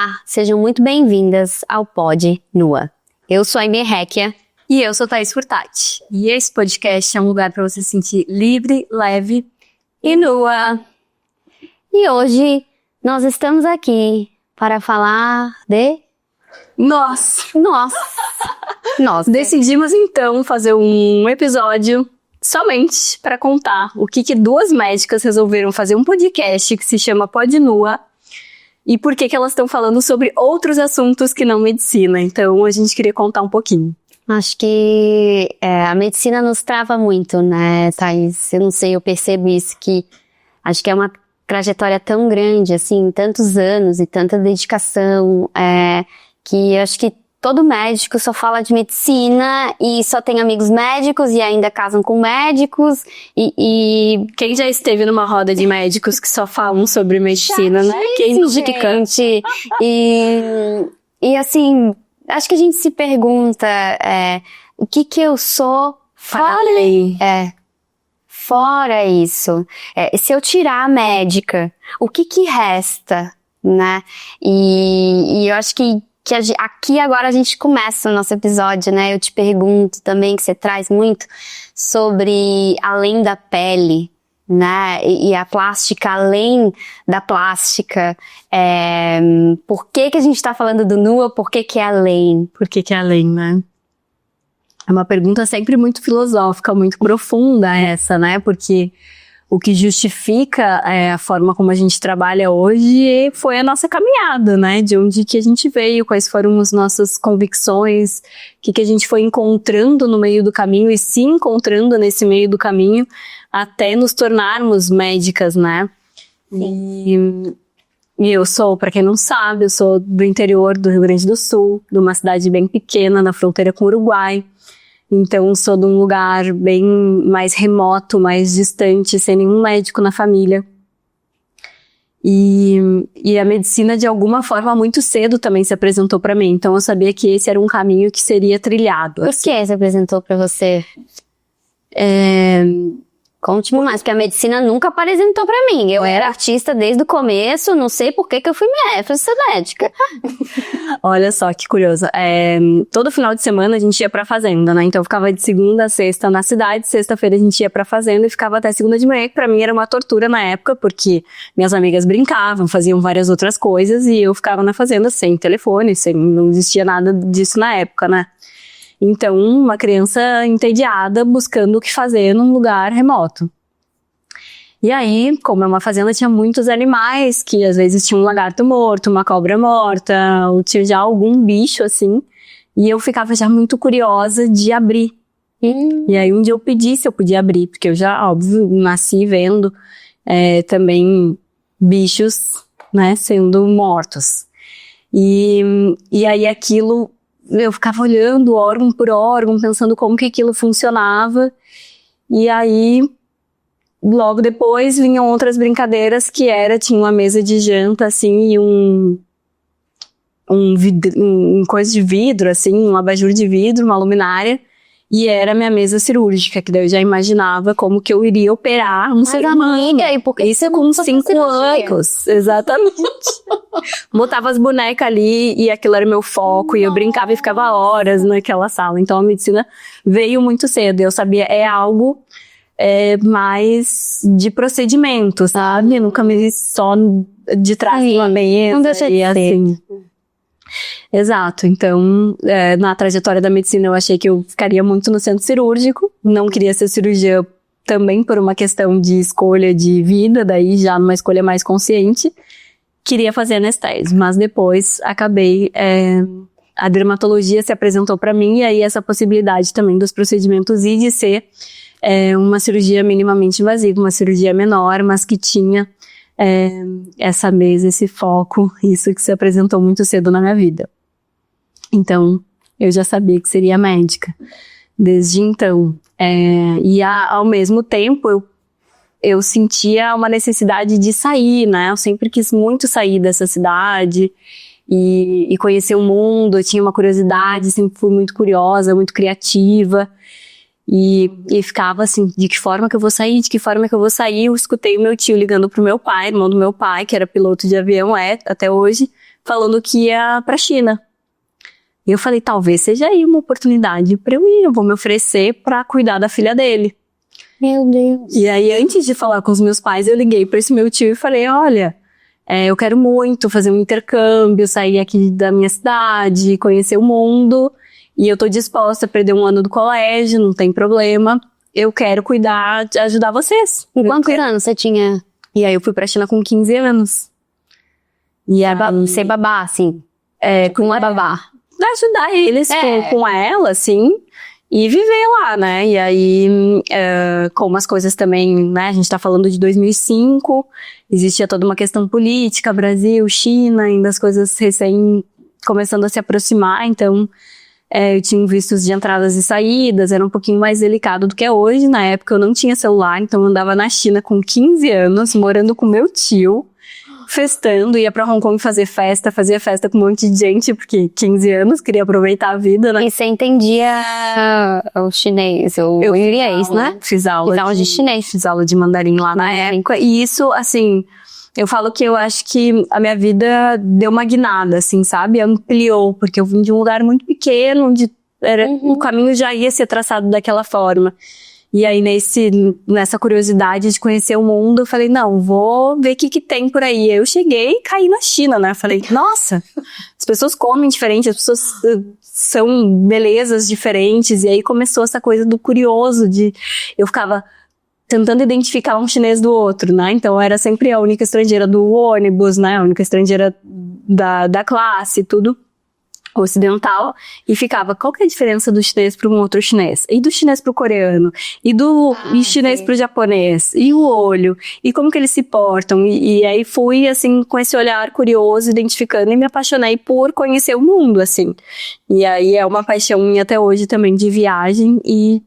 Olá, sejam muito bem-vindas ao Pod Nua. Eu sou a Aimee Recchia. E eu sou Thaís Furtati. E esse podcast é um lugar para você se sentir livre, leve e nua. E hoje nós estamos aqui para falar de... Nós Decidimos decidimos então fazer um episódio somente para contar o que duas médicas resolveram fazer um podcast que se chama Pod Nua e por que elas estão falando sobre outros assuntos que não medicina. Então a gente queria contar um pouquinho. Acho que a medicina nos trava muito, né, Thaís? Eu não sei, eu percebo isso, que acho que é uma trajetória tão grande, assim, tantos anos e tanta dedicação, que acho que todo médico só fala de medicina e só tem amigos médicos e ainda casam com médicos e Quem já esteve numa roda de médicos que só falam sobre medicina, né? Quem não gente. E assim, acho que a gente se pergunta o que eu sou fora isso. Se eu tirar a médica, o que resta, né? E eu acho que aqui agora a gente começa o nosso episódio, né? Eu te pergunto também, que você traz muito sobre além da pele, né? E a plástica além da plástica. Por que a gente tá falando do nua? Por que é além? Por que é além, né? É uma pergunta sempre muito filosófica, muito profunda essa, né? Porque o que justifica a forma como a gente trabalha hoje foi a nossa caminhada, né? De onde que a gente veio, quais foram as nossas convicções, o que a gente foi encontrando no meio do caminho e se encontrando nesse meio do caminho até nos tornarmos médicas, né? Sim. E eu sou, para quem não sabe, eu sou do interior do Rio Grande do Sul, de uma cidade bem pequena, na fronteira com o Uruguai. Então, sou de um lugar bem mais remoto, mais distante, sem nenhum médico na família. E a medicina, de alguma forma, muito cedo também se apresentou para mim. Então, eu sabia que esse era um caminho que seria trilhado. Por que se apresentou para você? Conte-me mais, porque a medicina nunca apresentou pra mim. Eu era artista desde o começo, não sei por que eu fui médica. Olha só que curioso. Todo final de semana a gente ia pra fazenda, né? Então eu ficava de segunda a sexta na cidade, sexta-feira a gente ia pra fazenda e ficava até segunda de manhã, que pra mim era uma tortura na época, porque minhas amigas brincavam, faziam várias outras coisas e eu ficava na fazenda sem telefone, não existia nada disso na época, né? Então, uma criança entediada buscando o que fazer num lugar remoto. E aí, como é uma fazenda, tinha muitos animais, que às vezes tinha um lagarto morto, uma cobra morta, ou tinha já algum bicho assim. E eu ficava já muito curiosa de abrir. E aí um dia eu pedi se eu podia abrir, porque eu já, óbvio, nasci vendo também bichos, né, sendo mortos. E aí aquilo... Eu ficava olhando órgão por órgão, pensando como que aquilo funcionava. E aí, logo depois, vinham outras brincadeiras que tinha uma mesa de janta, assim, e um coisa de vidro, assim, um abajur de vidro, uma luminária. E era a minha mesa cirúrgica, que daí eu já imaginava como que eu iria operar um ser humano. Isso com 5 anos. Exatamente. Botava as bonecas ali e aquilo era meu foco. E eu brincava e ficava horas naquela sala. Então a medicina veio muito cedo. Eu sabia, algo mais de procedimento, sabe? Eu nunca me vi só de trás de uma mesa. Não deixa de assim. Exato, então na trajetória da medicina eu achei que eu ficaria muito no centro cirúrgico, não queria ser cirurgiã também por uma questão de escolha de vida, daí já numa escolha mais consciente, queria fazer anestésio, mas depois acabei, a dermatologia se apresentou para mim e aí essa possibilidade também dos procedimentos e de ser uma cirurgia minimamente invasiva, uma cirurgia menor, mas que tinha essa mesa, esse foco, isso que se apresentou muito cedo na minha vida. Então, eu já sabia que seria médica desde então. E ao mesmo tempo, eu sentia uma necessidade de sair, né? Eu sempre quis muito sair dessa cidade e conhecer o mundo, eu tinha uma curiosidade, sempre fui muito curiosa, muito criativa. E ficava assim, de que forma que eu vou sair, eu escutei o meu tio ligando pro meu pai, irmão do meu pai, que era piloto de avião, até hoje, falando que ia pra China. E eu falei, talvez seja aí uma oportunidade pra eu ir, eu vou me oferecer pra cuidar da filha dele. Meu Deus. E aí, antes de falar com os meus pais, eu liguei pra esse meu tio e falei, olha, eu quero muito fazer um intercâmbio, sair aqui da minha cidade, conhecer o mundo, e eu tô disposta a perder um ano do colégio, não tem problema, eu quero cuidar, ajudar vocês. Com quantos anos você tinha? E aí eu fui pra China com 15 anos. E aí, Ser babá, assim. com Uma babá. ajudar eles com ela, assim, e viver lá, né? E aí, como as coisas também, né? A gente tá falando de 2005, existia toda uma questão política, Brasil, China, ainda as coisas recém começando a se aproximar, então eu tinha vistos de entradas e saídas, era um pouquinho mais delicado do que é hoje. Na época eu não tinha celular, então eu andava na China com 15 anos, morando com meu tio, festando, ia pra Hong Kong fazer festa, fazia festa com um monte de gente, porque 15 anos, queria aproveitar a vida, né? E você entendia o chinês, o inglês, né? Fiz aula de chinês. Fiz aula de mandarim lá na época, e isso, assim, eu falo que eu acho que a minha vida deu uma guinada, assim, sabe? Ampliou, porque eu vim de um lugar muito pequeno, onde o caminho já ia ser traçado daquela forma. E aí, nessa curiosidade de conhecer o mundo, eu falei, não, vou ver o que tem por aí. Eu cheguei e caí na China, né? Falei, nossa, as pessoas comem diferente, as pessoas são belezas diferentes. E aí começou essa coisa do curioso, eu ficava tentando identificar um chinês do outro, né? Então, eu era sempre a única estrangeira do ônibus, né? A única estrangeira da classe, tudo ocidental, e ficava, qual que é a diferença do chinês para um outro chinês? E do chinês para o coreano? E do chinês para o japonês? E o olho? E como que eles se portam? E aí fui, assim, com esse olhar curioso, identificando, e me apaixonei por conhecer o mundo, assim. E aí é uma paixão minha até hoje também, de viagem e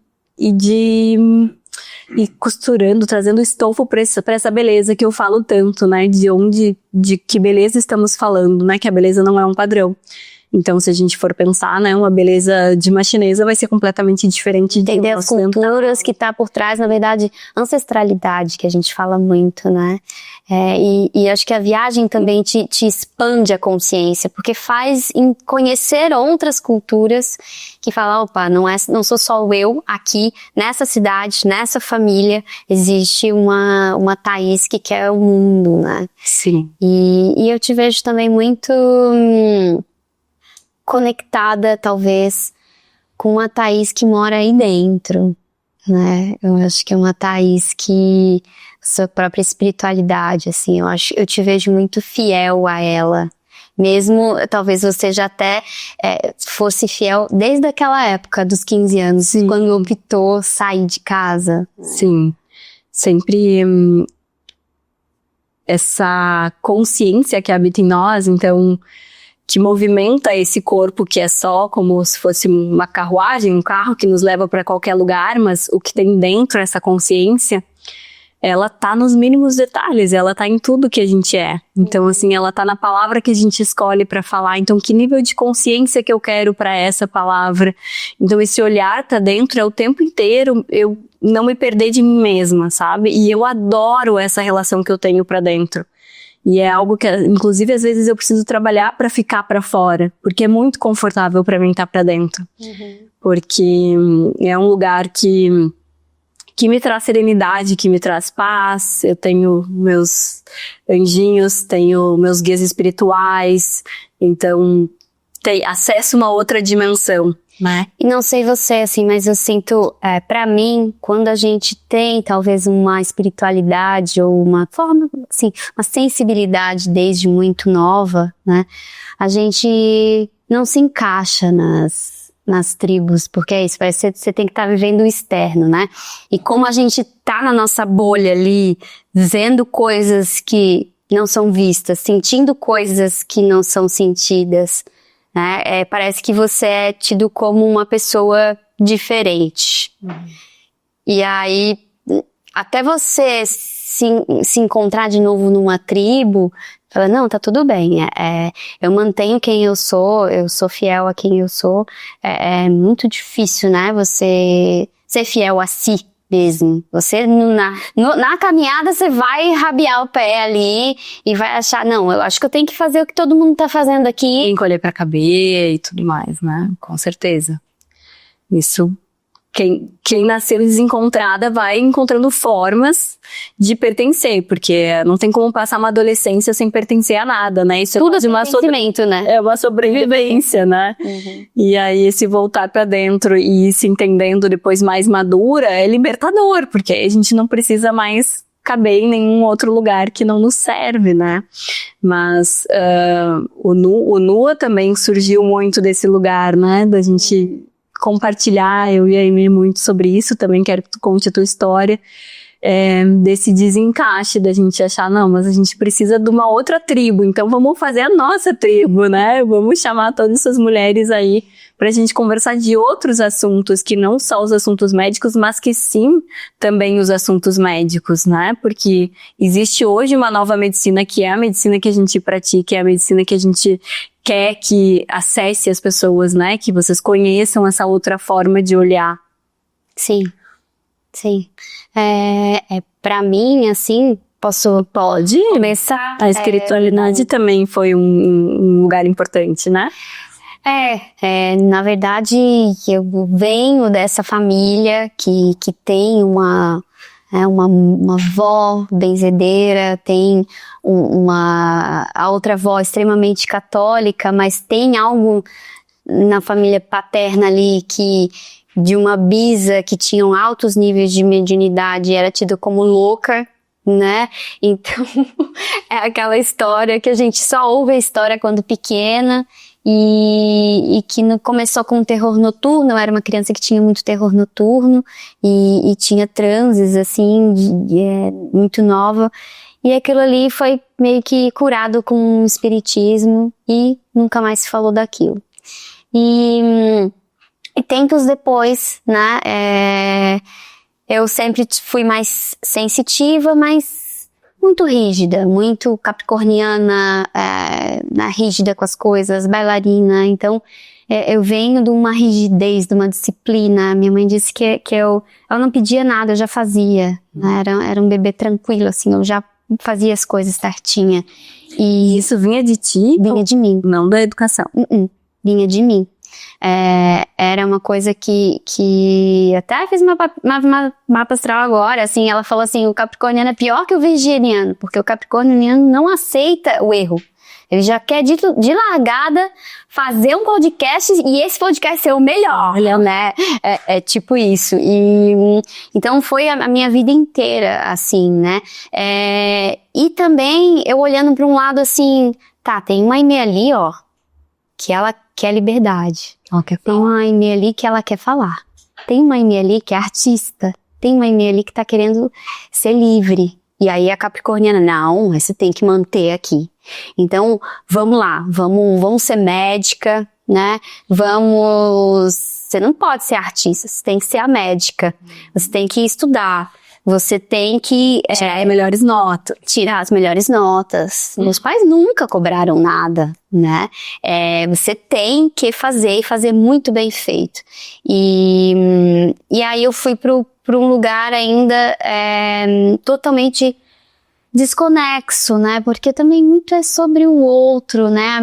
costurando, trazendo estofo para essa beleza que eu falo tanto, né? De que beleza estamos falando, né? Que a beleza não é um padrão. Então, se a gente for pensar, né, uma beleza de uma chinesa vai ser completamente diferente de entender as culturas que tá por trás, na verdade, ancestralidade, que a gente fala muito, né? E acho que a viagem também te expande a consciência, porque faz conhecer outras culturas que falam, opa, não sou só eu aqui, nessa cidade, nessa família, existe uma Thaís que quer o mundo, né? Sim. E eu te vejo também muito conectada, talvez, com a Thaís que mora aí dentro, né? Eu acho que é uma Thaís que sua própria espiritualidade, assim, eu te vejo muito fiel a ela. Mesmo, talvez você já até fosse fiel desde aquela época dos 15 anos, sim, quando optou sair de casa. Sim. Sempre essa consciência que habita em nós, então, que movimenta esse corpo que é só como se fosse uma carruagem, um carro que nos leva para qualquer lugar, mas o que tem dentro, essa consciência, ela tá nos mínimos detalhes, ela tá em tudo que a gente é. Então, assim, ela tá na palavra que a gente escolhe para falar. Então, que nível de consciência que eu quero para essa palavra? Então, esse olhar tá dentro, é o tempo inteiro eu não me perder de mim mesma, sabe? E eu adoro essa relação que eu tenho para dentro. E é algo que, inclusive, às vezes eu preciso trabalhar para ficar para fora, porque é muito confortável para mim estar para dentro. Porque é um lugar que me traz serenidade, que me traz paz. Eu tenho meus anjinhos, tenho meus guias espirituais, então tem acesso a uma outra dimensão, né? E não sei você, assim, mas eu sinto, pra mim, quando a gente tem talvez uma espiritualidade ou uma forma, assim, uma sensibilidade desde muito nova, né? A gente não se encaixa nas tribos, porque é isso, parece que você tem que estar vivendo o externo, né? E como a gente tá na nossa bolha ali, vendo coisas que não são vistas, sentindo coisas que não são sentidas, né? Parece que você é tido como uma pessoa diferente. E aí, até você se encontrar de novo numa tribo, fala, não, tá tudo bem, eu mantenho quem eu sou fiel a quem eu sou. É muito difícil, né, você ser fiel a si, mesmo. Você, na caminhada, você vai rabiar o pé ali e vai achar, não, eu acho que eu tenho que fazer o que todo mundo tá fazendo aqui. Encolher pra caber e tudo mais, né? Com certeza. Isso, quem nasceu desencontrada vai encontrando formas de pertencer, porque não tem como passar uma adolescência sem pertencer a nada, né? Isso Tudo é de pertencimento, né? É uma sobrevivência, né? E aí esse voltar pra dentro e ir se entendendo depois mais madura é libertador, porque aí a gente não precisa mais caber em nenhum outro lugar que não nos serve, né? Mas o Nua também surgiu muito desse lugar, né? Da gente compartilhar, eu e a Amy, muito sobre isso. Também quero que tu conte a tua história, desse desencaixe da gente achar, não, mas a gente precisa de uma outra tribo, então vamos fazer a nossa tribo, né? Vamos chamar todas essas mulheres aí pra gente conversar de outros assuntos, que não só os assuntos médicos, mas que sim, também os assuntos médicos, né? Porque existe hoje uma nova medicina, que é a medicina que a gente pratica, é a medicina que a gente quer que acesse as pessoas, né? Que vocês conheçam essa outra forma de olhar. Sim. Pra mim, assim, Pode começar. A espiritualidade também foi um lugar importante, né? Na verdade, eu venho dessa família que tem uma avó benzedeira, tem a outra avó extremamente católica, mas tem algo na família paterna ali de uma bisa que tinham altos níveis de mediunidade, era tida como louca, né? Então, é aquela história que a gente só ouve a história quando pequena, e que começou com terror noturno. Eu era uma criança que tinha muito terror noturno, e tinha transes, assim, muito nova, e aquilo ali foi meio que curado com o espiritismo, e nunca mais se falou daquilo. E tempos depois, né, eu sempre fui mais sensitiva, mas muito rígida, muito capricorniana, rígida com as coisas, bailarina. Então, eu venho de uma rigidez, de uma disciplina. Minha mãe disse que eu não pedia nada, eu já fazia, né? Era um bebê tranquilo, assim, eu já fazia as coisas certinha. E isso vinha de ti? Vinha de mim. Não da educação? Vinha de mim. Era uma coisa que até fiz mapa astral agora, assim, ela falou assim, o capricorniano é pior que o virginiano, porque o capricorniano não aceita o erro. Ele já quer de largada fazer um podcast, e esse podcast ser o melhor, né? É tipo isso. E então foi a minha vida inteira, assim, né? E também eu olhando para um lado assim, tá, tem uma Aimee ali, ó, que ela quer liberdade. Tem uma Aimee ali que ela quer falar. Tem uma Aimee ali que é artista. Tem uma Aimee ali que tá querendo ser livre. E aí a capricorniana, não, você tem que manter aqui. Então, vamos lá, vamos ser médica, né? Você não pode ser artista, você tem que ser a médica. Você tem que estudar. Você tem que tirar melhores notas. Tirar as melhores notas. Meus pais nunca cobraram nada, né? Você tem que fazer, e fazer muito bem feito. E aí eu fui para um lugar ainda totalmente desconexo, né? Porque também muito é sobre o outro, né?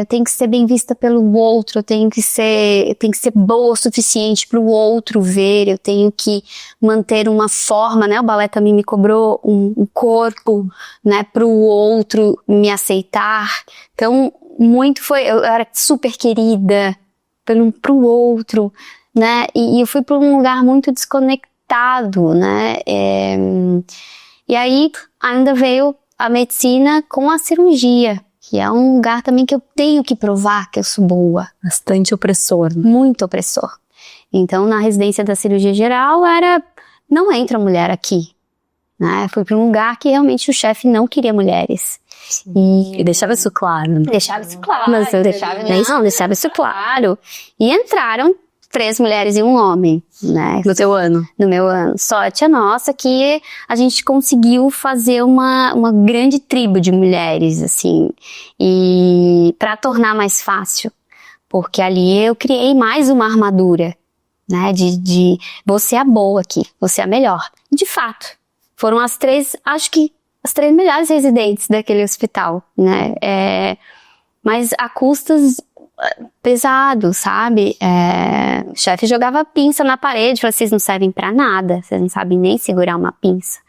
Eu tenho que ser bem vista pelo outro, eu tenho que ser boa o suficiente para o outro ver, eu tenho que manter uma forma, né? O balé também me cobrou um corpo, né? Para o outro me aceitar. Então, eu era super querida pro outro, né? E eu fui para um lugar muito desconectado, né? E aí ainda veio a medicina com a cirurgia, que é um lugar também que eu tenho que provar que eu sou boa. Bastante opressor, né? Muito opressor. Então, na residência da cirurgia geral, não entra mulher aqui, né? Fui para um lugar que realmente o chefe não queria mulheres. E deixava isso claro, né? Deixava isso claro. Mas eu deixava isso claro. E entraram 3 mulheres e 1 homem, né? No teu ano? No meu ano. Sorte a nossa que a gente conseguiu fazer uma grande tribo de mulheres, assim, e para tornar mais fácil, porque ali eu criei mais uma armadura, né? De você é a boa aqui, você é a melhor. De fato, foram as 3, acho que as 3 melhores residentes daquele hospital, né? Mas a custas pesado, sabe? O chefe jogava pinça na parede, falava, vocês não servem pra nada, vocês não sabem nem segurar uma pinça.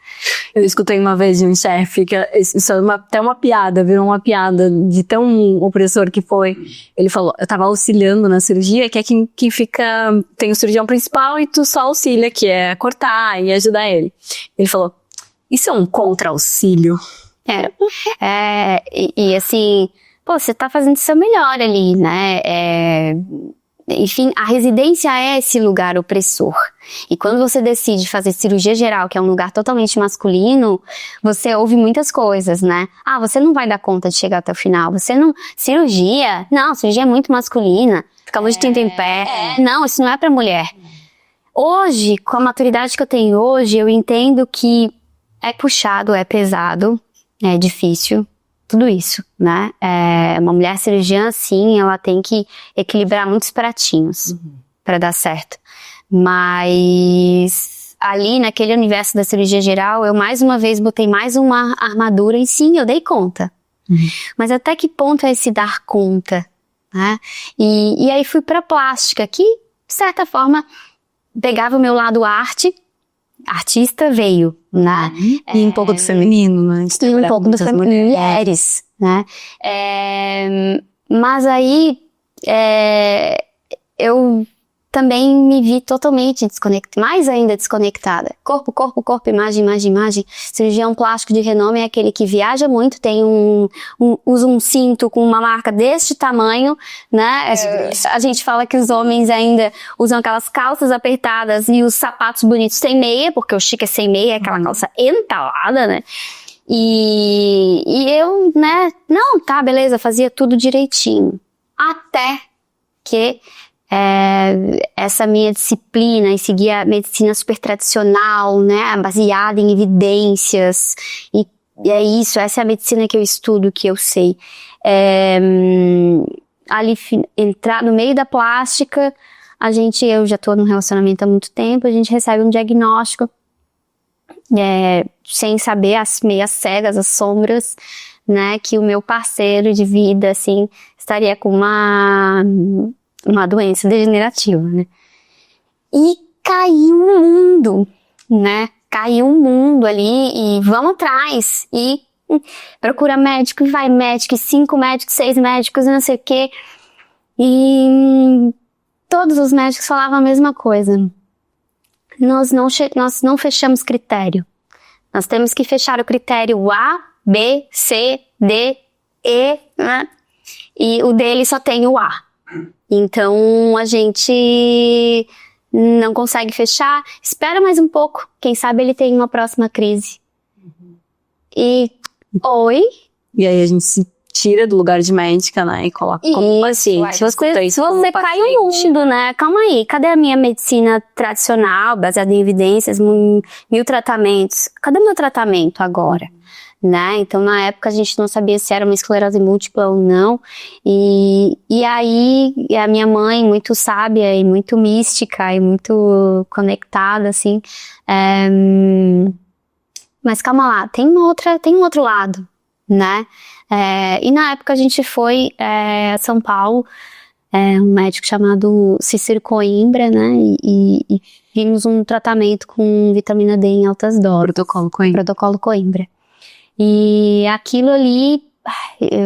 Eu escutei uma vez de um chefe, que isso é até uma piada, virou uma piada de tão opressor que foi. Ele falou, eu tava auxiliando na cirurgia, que é quem fica, tem o cirurgião principal e tu só auxilia, que é cortar e ajudar ele. Ele falou, isso é um contra-auxílio. E assim, pô, você tá fazendo o seu melhor ali, né? Enfim, a residência é esse lugar opressor. E quando você decide fazer cirurgia geral, que é um lugar totalmente masculino, você ouve muitas coisas, né? Ah, você não vai dar conta de chegar até o final. Cirurgia? Não, cirurgia é muito masculina. Ficar muito tempo em pé. Não, isso não é pra mulher. Hoje, com a maturidade que eu tenho hoje, eu entendo que é puxado, é pesado, é difícil. Tudo isso, né? Uma mulher cirurgiã, sim, ela tem que equilibrar muitos pratinhos para dar certo. Mas ali, naquele universo da cirurgia geral, eu mais uma vez botei mais uma armadura e sim, eu dei conta. Mas até que ponto é esse dar conta, né? E aí fui pra plástica, que, de certa forma, pegava o meu lado artista veio, né? E um pouco do feminino, né? E um pouco do feminino, mulheres, né? Mas aí, eu também me vi totalmente desconectada, mais ainda desconectada. Corpo, corpo, corpo, imagem, imagem, imagem. Cirurgião plástico de renome é aquele que viaja muito, usa um cinto com uma marca deste tamanho, né? A gente fala que os homens ainda usam aquelas calças apertadas e os sapatos bonitos sem meia, porque o chique é sem meia, é aquela calça entalada, né? E eu, né? Não, tá, beleza, fazia tudo direitinho. Até que essa minha disciplina e seguir a medicina super tradicional, né, baseada em evidências, e é isso, essa é a medicina que eu estudo, que eu sei. Ali, entrar no meio da plástica, eu já tô num relacionamento há muito tempo, a gente recebe um diagnóstico, sem saber, as meias cegas, as sombras, né, que o meu parceiro de vida, assim, estaria com uma doença degenerativa, né? E caiu um mundo, né? Caiu um mundo ali e vamos atrás. E procura médico, e vai médico, e 5 médicos, 6 médicos, e não sei o quê. E todos os médicos falavam a mesma coisa. Nós não fechamos critério. Nós temos que fechar o critério A, B, C, D, E, né? E o dele só tem o A. Então, a gente não consegue fechar. Espera mais um pouco. Quem sabe ele tem uma próxima crise. E aí a gente se tira do lugar de médica, né? E coloca como paciente. Se você cai no mundo, né? Calma aí. Cadê a minha medicina tradicional, baseada em evidências, mil tratamentos? Cadê meu tratamento agora? Né? Então, na época, a gente não sabia se era uma esclerose múltipla ou não. E aí, a minha mãe, muito sábia e muito mística e muito conectada, assim. Mas calma lá, tem um outro lado, né? E na época, a gente foi a São Paulo, um médico chamado Cícero Coimbra, né? E vimos um tratamento com vitamina D em altas doses. Protocolo Coimbra. E aquilo ali,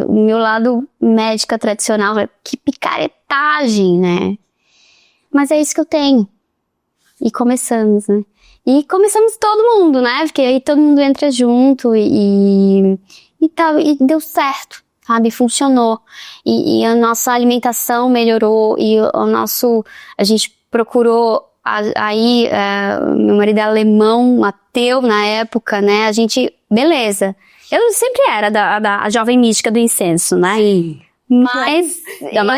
o meu lado médica tradicional, que picaretagem, né? Mas é isso que eu tenho. E começamos, né? E começamos todo mundo, né? Porque aí todo mundo entra junto e deu certo, sabe? Funcionou. E a nossa alimentação melhorou e a gente procurou. Aí, meu marido é alemão, ateu na época, né? A gente, beleza. Eu sempre era a jovem mística do incenso, né? Sim. Mas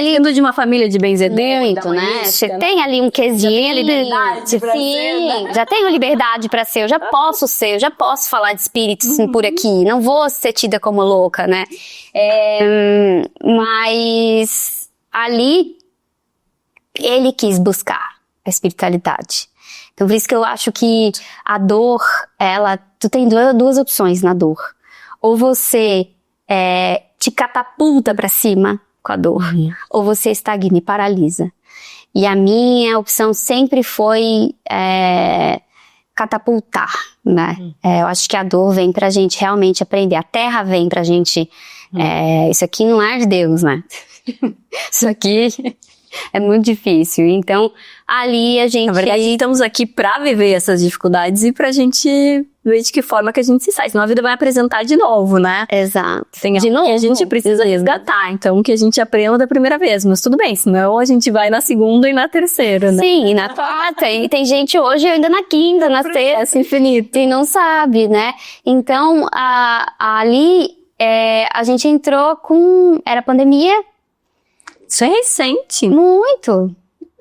vindo de uma família de benzedeiros, muito, né? Você tem ali um quesinho. Liberdade pra ser, né? Já tenho liberdade pra ser, eu já posso ser, eu já posso falar de espíritos por aqui. Não vou ser tida como louca, né? Mas ali, ele quis buscar. a espiritualidade. Então, por isso que eu acho que a dor, tu tem duas opções na dor. Ou você te catapulta pra cima com a dor, ou você estagna e paralisa. E a minha opção sempre foi catapultar, né? Eu acho que a dor vem pra gente realmente aprender. A terra vem pra gente... isso aqui não é de Deus, né? Isso aqui é muito difícil. Então, ali a gente... Na verdade, estamos aqui pra viver essas dificuldades e pra gente ver de que forma que a gente se sai. Senão a vida vai apresentar de novo, né? Exato. De novo, a gente precisa resgatar. Então, que a gente aprenda da primeira vez. Mas tudo bem, senão a gente vai na segunda e na terceira, né? Sim, e na quarta. E tem gente hoje ainda na quinta, na sexta. Infinito. E não sabe, né? Então, ali, a gente entrou com... Era pandemia? Isso é recente. Muito.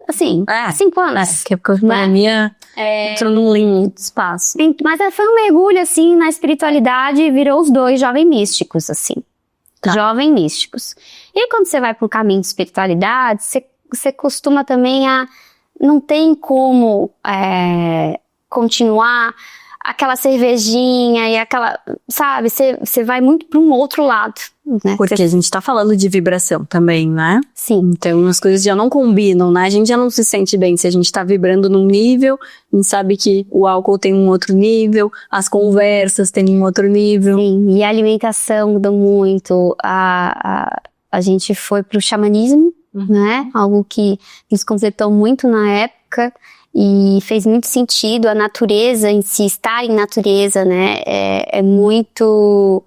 Assim, 5 anos. Que época de pandemia entrou num limite de espaço. Mas foi um mergulho, assim, na espiritualidade e virou os dois jovens místicos, assim. Tá. Jovens místicos. E quando você vai para um caminho de espiritualidade, você costuma também não tem como continuar aquela cervejinha e aquela, sabe? Você vai muito para um outro lado, né? Porque a gente tá falando de vibração também, né? Sim. Então as coisas já não combinam, né? A gente já não se sente bem se a gente tá vibrando num nível, a gente sabe que o álcool tem um outro nível, as conversas têm um outro nível. Sim, e a alimentação mudou muito, a gente foi pro xamanismo, né? Algo que nos completou muito na época. E fez muito sentido, a natureza em si, estar em natureza, né, é muito...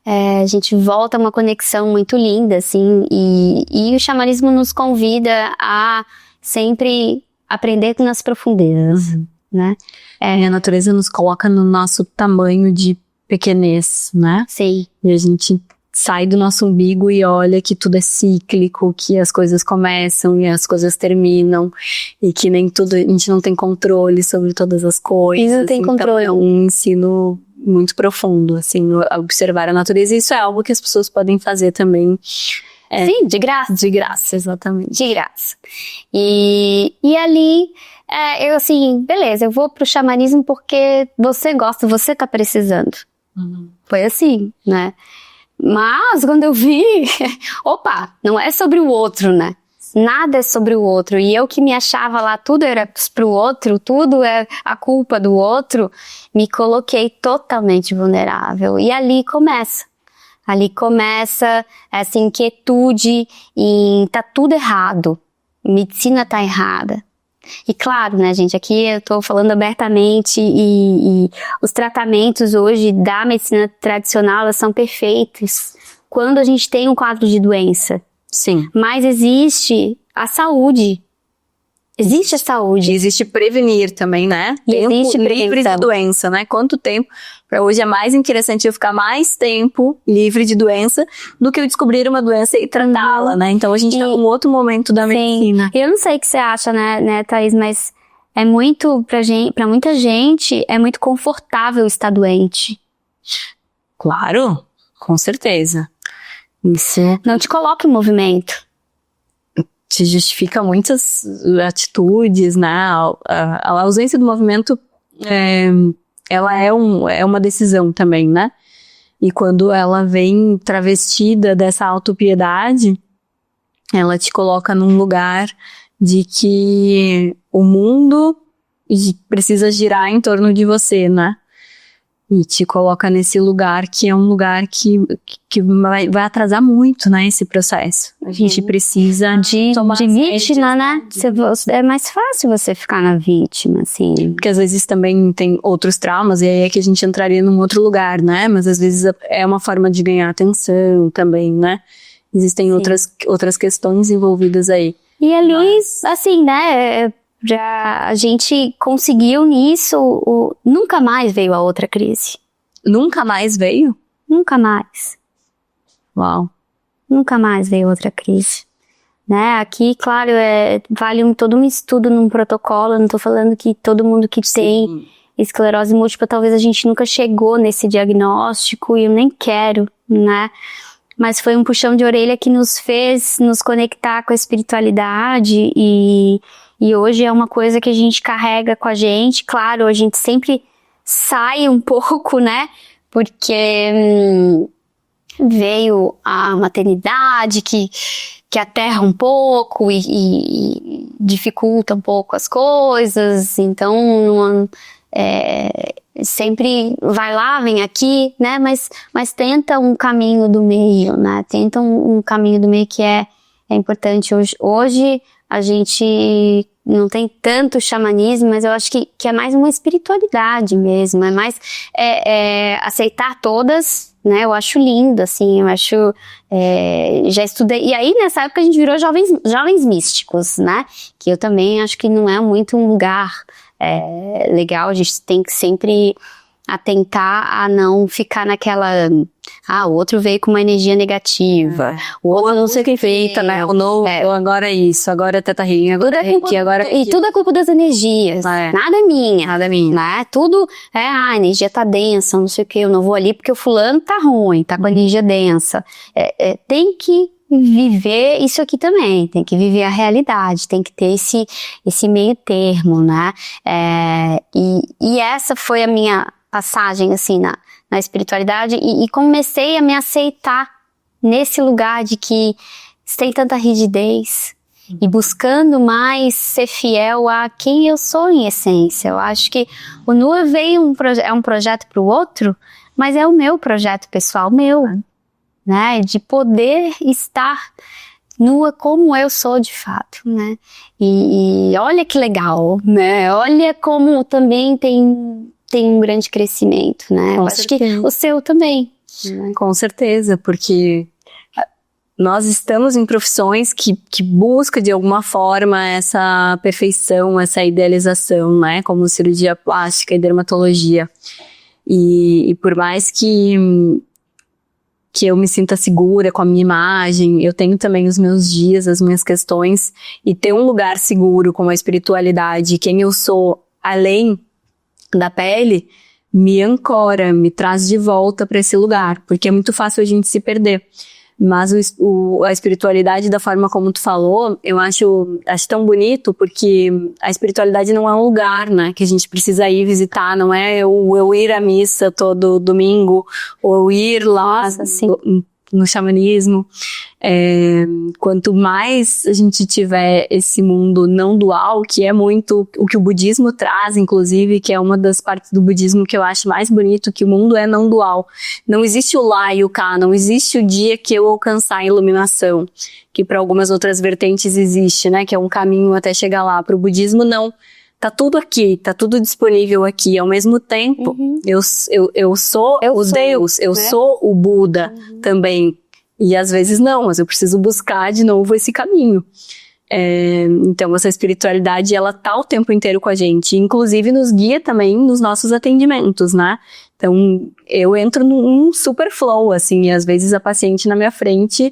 a gente volta a uma conexão muito linda, assim, e o xamanismo nos convida a sempre aprender nas profundezas, né. E a natureza nos coloca no nosso tamanho de pequenez, né? Sim. E a gente sai do nosso umbigo e olha que tudo é cíclico, que as coisas começam e as coisas terminam, e que nem tudo, a gente não tem controle sobre todas as coisas. E não tem controle. Então é um ensino muito profundo, assim, observar a natureza, e isso é algo que as pessoas podem fazer também. Sim, de graça. De graça, exatamente. De graça. E ali, eu assim, beleza, eu vou pro xamanismo porque você gosta, você tá precisando. Foi assim, né? Mas, quando eu vi, opa, não é sobre o outro, né? Nada é sobre o outro. E eu que me achava lá, tudo era pro outro, tudo é a culpa do outro, me coloquei totalmente vulnerável. E ali começa. Ali começa essa inquietude em tá tudo errado. Medicina tá errada. E claro, né, gente, aqui eu tô falando abertamente e os tratamentos hoje da medicina tradicional, elas são perfeitos quando a gente tem um quadro de doença. Sim. Mas existe a saúde. Existe a saúde. E existe prevenir também, né? E Tempo existe livre prevenção. de doença, né? Quanto tempo? Para hoje é mais interessante eu ficar mais tempo livre de doença do que eu descobrir uma doença e tratá-la, né? Então a gente tá num outro momento da medicina. Eu não sei o que você acha, né, Thaís, mas é muito, pra muita gente, é muito confortável estar doente. Claro, com certeza. Isso Não te coloca em movimento. te justifica muitas atitudes, né? A ausência do movimento, ela é uma decisão também, né? E quando ela vem travestida dessa autopiedade, ela te coloca num lugar de que o mundo precisa girar em torno de você, né? E te coloca nesse lugar que é um lugar que vai atrasar muito, né, esse processo. A gente precisa de vítima, né? É mais fácil você ficar na vítima, assim. Porque às vezes também tem outros traumas, e aí é que a gente entraria num outro lugar, né? Mas às vezes é uma forma de ganhar atenção também, né? Existem outras questões envolvidas aí. E ali, assim, né? Já a gente conseguiu nisso, nunca mais veio a outra crise. Nunca mais veio? Nunca mais. Uau. Nunca mais veio outra crise. Né? Aqui, claro, vale todo um estudo num protocolo, eu não tô falando que todo mundo que tem esclerose múltipla, talvez a gente nunca chegou nesse diagnóstico, e eu nem quero, né? Mas foi um puxão de orelha que nos fez nos conectar com a espiritualidade e e hoje é uma coisa que a gente carrega com a gente. Claro, a gente sempre sai um pouco, né? Porque veio a maternidade que aterra um pouco e dificulta um pouco as coisas, então sempre vai lá, vem aqui, né? Mas tenta um caminho do meio, né? Tenta um caminho do meio que é importante. Hoje a gente não tem tanto xamanismo, mas eu acho que é mais uma espiritualidade mesmo, é mais aceitar todas, né? Eu acho lindo, assim, eu acho, já estudei, e aí nessa época a gente virou jovens místicos, né? Que eu também acho que não é muito um lugar legal, a gente tem que sempre atentar a não ficar naquela, o outro veio com uma energia negativa, o outro não sei o que feita, né? O novo, agora é isso, agora é Teta Healing, agora é aqui, agora é e tudo é culpa das energias, nada é minha, né? Tudo a energia tá densa, não sei o que, eu não vou ali porque o fulano tá ruim, tá com a energia densa. Tem que viver isso aqui também, tem que viver a realidade, tem que ter esse meio termo, né? E essa foi a minha passagem, assim, na espiritualidade, e comecei a me aceitar nesse lugar de que tem tanta rigidez, e buscando mais ser fiel a quem eu sou em essência. Eu acho que o Nua veio é um projeto para o outro, mas é o meu projeto pessoal, meu, né? De poder estar nua como eu sou de fato, né? E olha que legal, né? Olha como também tem um grande crescimento, né? Eu acho que o seu também. Né? Com certeza, porque nós estamos em profissões que buscam de alguma forma essa perfeição, essa idealização, né? Como cirurgia plástica e dermatologia. E por mais que eu me sinta segura com a minha imagem, eu tenho também os meus dias, as minhas questões, e ter um lugar seguro com a espiritualidade, quem eu sou além da pele, me ancora, me traz de volta para esse lugar, porque é muito fácil a gente se perder. Mas a espiritualidade, da forma como tu falou, eu acho tão bonito, porque a espiritualidade não é um lugar, né, que a gente precisa ir visitar, não é eu ir à missa todo domingo, ou eu ir lá no xamanismo. Quanto mais a gente tiver esse mundo não dual, que é muito o que o budismo traz, inclusive, que é uma das partes do budismo que eu acho mais bonito, que o mundo é não dual. Não existe o lá e o cá, não existe o dia que eu alcançar a iluminação, que para algumas outras vertentes existe, né, que é um caminho até chegar lá. Para o budismo, não. Tá tudo aqui, tá tudo disponível aqui. Ao mesmo tempo, eu sou o Deus, eu sou o Buda também. E às vezes não, mas eu preciso buscar de novo esse caminho. Então essa espiritualidade, ela tá o tempo inteiro com a gente. Inclusive nos guia também nos nossos atendimentos, né? Então eu entro num super flow, assim, e às vezes a paciente na minha frente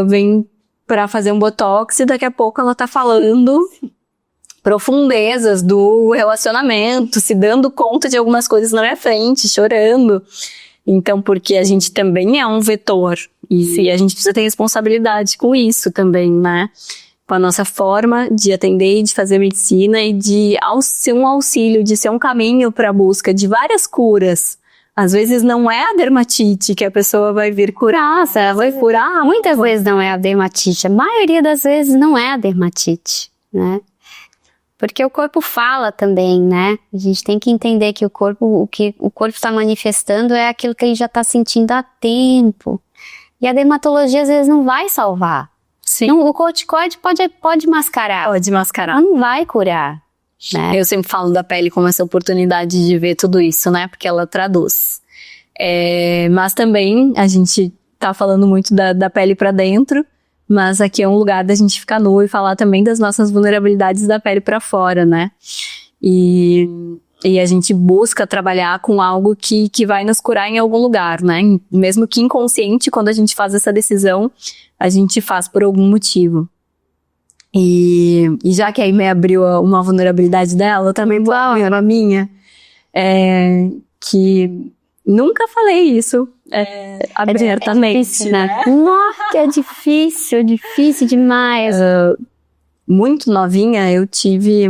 vem pra fazer um botox e daqui a pouco ela tá falando profundezas do relacionamento, se dando conta de algumas coisas na minha frente, chorando. Então, porque a gente também é um vetor, e a gente precisa ter responsabilidade com isso também, né? Com a nossa forma de atender e de fazer medicina, e de ser um auxílio, de ser um caminho para a busca de várias curas. Às vezes não é a dermatite que a pessoa vai vir curar. Nossa, vai curar. Muitas vezes não é a dermatite, a maioria das vezes não é a dermatite, né? Porque o corpo fala também, né? A gente tem que entender que o que o corpo está manifestando é aquilo que ele já está sentindo há tempo. E a dermatologia às vezes não vai salvar. Sim. Não, o corticoide pode mascarar. Pode mascarar. Mas não vai curar. Né? Eu sempre falo da pele como essa oportunidade de ver tudo isso, né? Porque ela traduz. Mas também a gente tá falando muito da pele pra dentro. Mas aqui é um lugar da gente ficar nu e falar também das nossas vulnerabilidades da pele pra fora, né? E a gente busca trabalhar com algo que vai nos curar em algum lugar, né? Mesmo que inconsciente, quando a gente faz essa decisão, a gente faz por algum motivo. E já que a Aimee abriu uma vulnerabilidade dela, eu também vou abrir a minha. Que nunca falei isso abertamente, difícil, né? Nossa, é difícil demais. muito novinha, eu tive...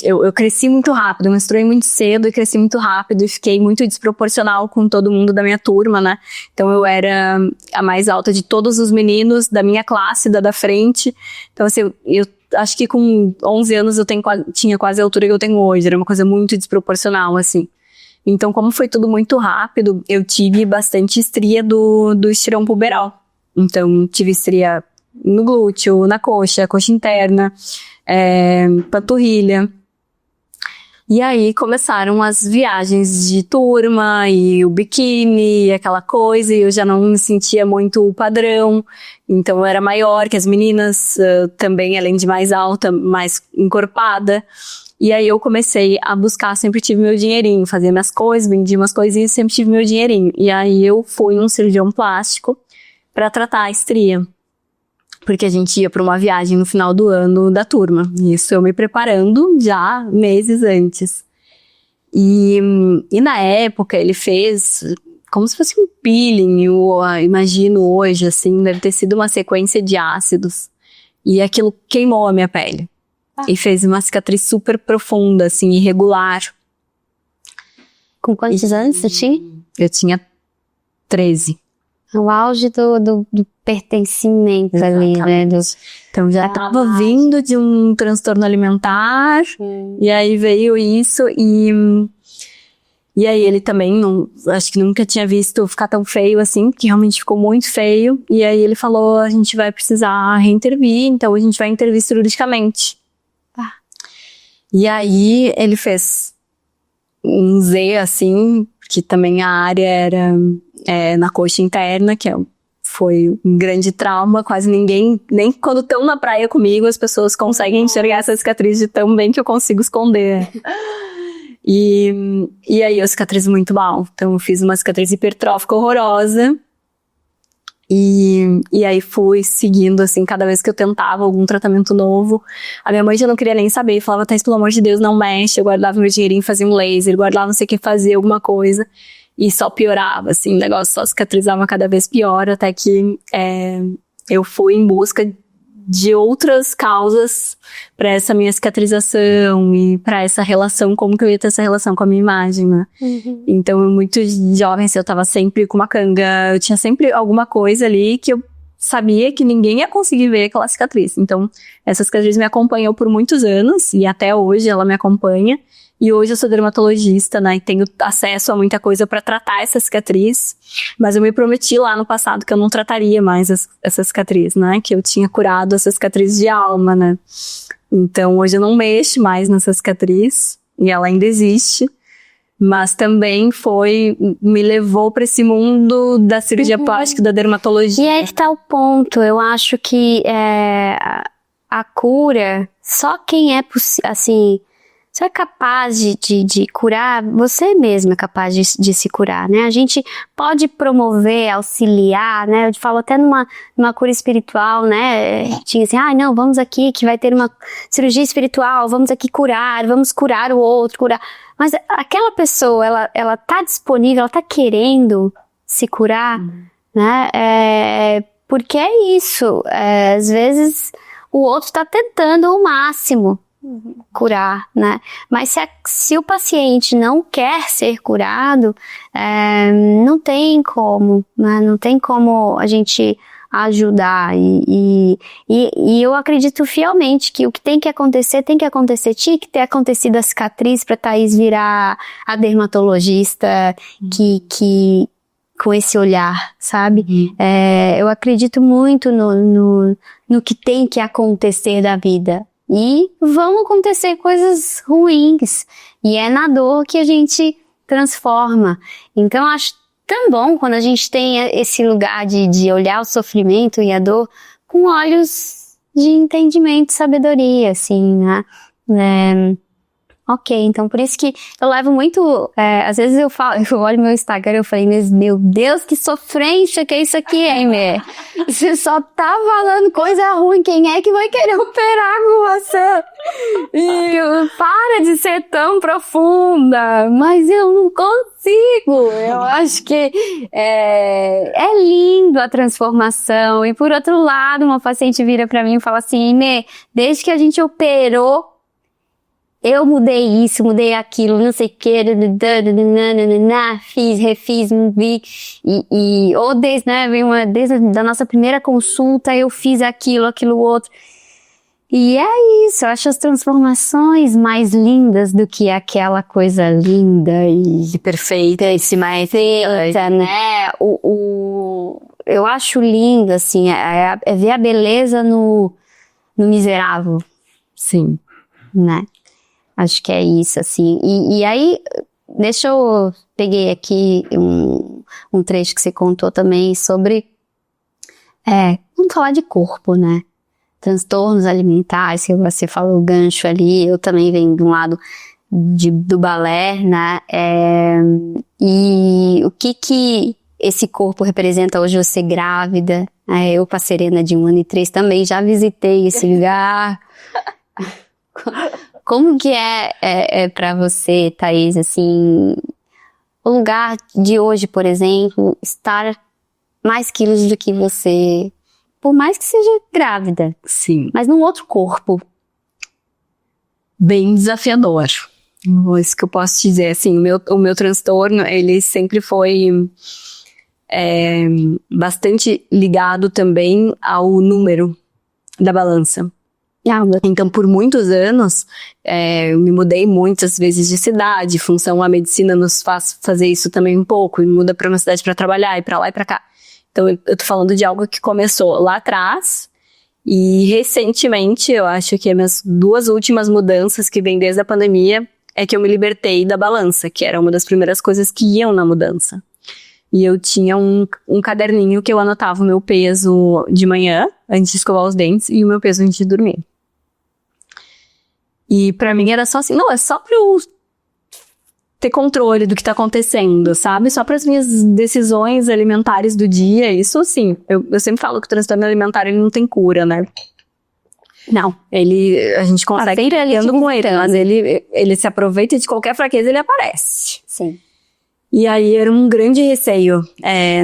eu cresci muito rápido, eu menstruei muito cedo e cresci muito rápido e fiquei muito desproporcional com todo mundo da minha turma, né? Então eu era a mais alta de todos os meninos da minha classe, da frente. Então assim, eu acho que com 11 anos eu tinha quase a altura que eu tenho hoje, era uma coisa muito desproporcional, assim. Então como foi tudo muito rápido, eu tive bastante estria do estirão puberal. Então tive estria no glúteo, na coxa interna, panturrilha. E aí começaram as viagens de turma e o biquíni e aquela coisa, e eu já não me sentia muito padrão, então eu era maior que as meninas, também além de mais alta, mais encorpada. E aí eu comecei a buscar, sempre tive meu dinheirinho, fazia minhas coisas, vendia umas coisinhas, sempre tive meu dinheirinho. E aí eu fui num cirurgião plástico pra tratar a estria, porque a gente ia para uma viagem no final do ano da turma. Isso eu me preparando já meses antes. E na época ele fez como se fosse um peeling, eu imagino hoje, assim, deve ter sido uma sequência de ácidos. E aquilo queimou a minha pele. E fez uma cicatriz super profunda, assim, irregular. Com quantos anos você tinha? Eu tinha 13. O auge do pertencimento. Exatamente. Ali, né? Então já tava vindo de um transtorno alimentar, e aí veio isso, e aí ele também, acho que nunca tinha visto ficar tão feio assim, porque realmente ficou muito feio, e aí ele falou, a gente vai precisar reintervir, então a gente vai intervir cirurgicamente. E aí ele fez um Z assim, que também a área era na coxa interna, que foi um grande trauma, quase ninguém, nem quando estão na praia comigo, as pessoas conseguem enxergar essa cicatriz de tão bem que eu consigo esconder. E aí eu cicatrizo muito mal, então eu fiz uma cicatriz hipertrófica horrorosa, e aí fui seguindo, assim, cada vez que eu tentava algum tratamento novo, a minha mãe já não queria nem saber, falava, Thaís, pelo amor de Deus, não mexe, eu guardava meu dinheirinho, fazia um laser, guardava não sei o que, fazia alguma coisa, e só piorava, assim, o negócio só cicatrizava cada vez pior, até que eu fui em busca de outras causas para essa minha cicatrização e para essa relação, como que eu ia ter essa relação com a minha imagem, né? Uhum. Então, muito jovem, assim, eu tava sempre com uma canga, eu tinha sempre alguma coisa ali que eu sabia que ninguém ia conseguir ver aquela cicatriz. Então, essa cicatriz me acompanhou por muitos anos, e até hoje ela me acompanha. E hoje eu sou dermatologista, né, e tenho acesso a muita coisa para tratar essa cicatriz, mas eu me prometi lá no passado que eu não trataria mais essa cicatriz, né, que eu tinha curado essa cicatriz de alma, né. Então hoje eu não mexo mais nessa cicatriz, e ela ainda existe, mas também me levou para esse mundo da cirurgia plástica, da dermatologia. E aí que tá o ponto, eu acho que a cura, só quem assim... Você é capaz de curar, você mesmo é capaz de se curar, né? A gente pode promover, auxiliar, né? Eu falo até numa cura espiritual, né? Tinha assim, não, vamos aqui que vai ter uma cirurgia espiritual, vamos aqui vamos curar o outro, curar. Mas aquela pessoa, ela tá disponível, ela tá querendo se curar, né? Porque é isso, às vezes o outro tá tentando o máximo curar, né? Mas se o paciente não quer ser curado, não tem como, né? Não tem como a gente ajudar, e eu acredito fielmente que o que tem que acontecer, tinha que ter acontecido a cicatriz para Thaís virar a dermatologista que com esse olhar, sabe? Eu acredito muito no que tem que acontecer da vida. E vão acontecer coisas ruins. E é na dor que a gente transforma. Então, eu acho tão bom quando a gente tem esse lugar de olhar o sofrimento e a dor com olhos de entendimento e sabedoria, assim, né? Ok, então por isso que eu levo muito... às vezes eu olho meu Instagram e eu falei, meu Deus, que sofrência que é isso aqui, hein, Você só tá falando coisa ruim, quem é que vai querer operar com você. Para de ser tão profunda, mas eu não consigo. Eu acho que é lindo a transformação. E por outro lado, uma paciente vira pra mim e fala assim, Inê, desde que a gente operou, eu mudei isso, mudei aquilo, não sei o que, fiz, refiz, vi, ou desde a nossa primeira consulta eu fiz aquilo outro. E é isso, eu acho as transformações mais lindas do que aquela coisa linda e perfeita, mais né? Eu acho lindo, assim, é ver a beleza no miserável. Sim. Né? Acho que é isso, assim. E aí, peguei aqui um trecho que você contou também sobre, vamos falar de corpo, né? Transtornos alimentares, que você falou o gancho ali, eu também venho de um lado do balé, né? E o que esse corpo representa hoje, você grávida, eu com a Serena de 1 ano e 3 também já visitei esse lugar. Como que é pra você, Thaís, assim, o lugar de hoje, por exemplo, estar mais quilos do que você, por mais que seja grávida. Sim. Mas num outro corpo. Bem desafiador. Isso que eu posso te dizer, assim, o meu transtorno, ele sempre foi bastante ligado também ao número da balança. Então, por muitos anos, eu me mudei muitas vezes de cidade, função a medicina nos faz fazer isso também um pouco, e muda para uma cidade para trabalhar, e para lá e para cá. Então, eu tô falando de algo que começou lá atrás, e recentemente, eu acho que as minhas 2 últimas mudanças que vêm desde a pandemia, é que eu me libertei da balança, que era uma das primeiras coisas que iam na mudança. E eu tinha um caderninho que eu anotava o meu peso de manhã, antes de escovar os dentes, e o meu peso antes de dormir. E pra mim era só assim, não, é só pra eu ter controle do que tá acontecendo, sabe? Só pras minhas decisões alimentares do dia, isso sim. Eu sempre falo que o transtorno alimentar, ele não tem cura, né? Não. A gente consegue ir lidando com ele, mas ele se aproveita de qualquer fraqueza, ele aparece. Sim. E aí era um grande receio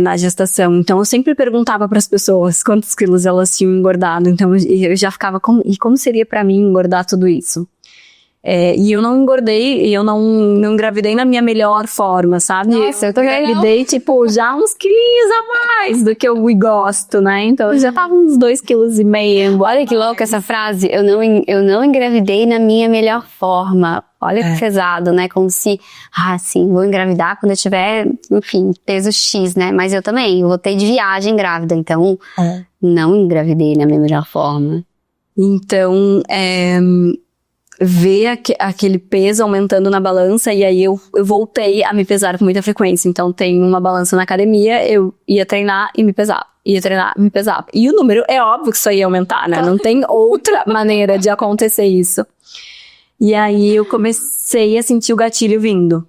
na gestação. Então eu sempre perguntava pras pessoas quantos quilos elas tinham engordado. Então eu já ficava, como seria pra mim engordar tudo isso? E eu não engordei, e eu não engravidei na minha melhor forma, sabe? Nossa, eu tô engravidei, tipo, já uns quilinhos a mais do que eu gosto, né? Então eu já tava uns 2,5 kg. Olha que louca essa frase, eu não engravidei na minha melhor forma. Olha que pesado, né? Como se, sim, vou engravidar quando eu tiver, enfim, peso X, né? Mas eu também, voltei de viagem grávida, então não engravidei na minha melhor forma. Então, ver aquele peso aumentando na balança, e aí eu voltei a me pesar com muita frequência. Então tem uma balança na academia, eu ia treinar e me pesava. Ia treinar e me pesava. E o número, é óbvio que isso ia aumentar, né? Não tem outra maneira de acontecer isso. E aí eu comecei a sentir o gatilho vindo.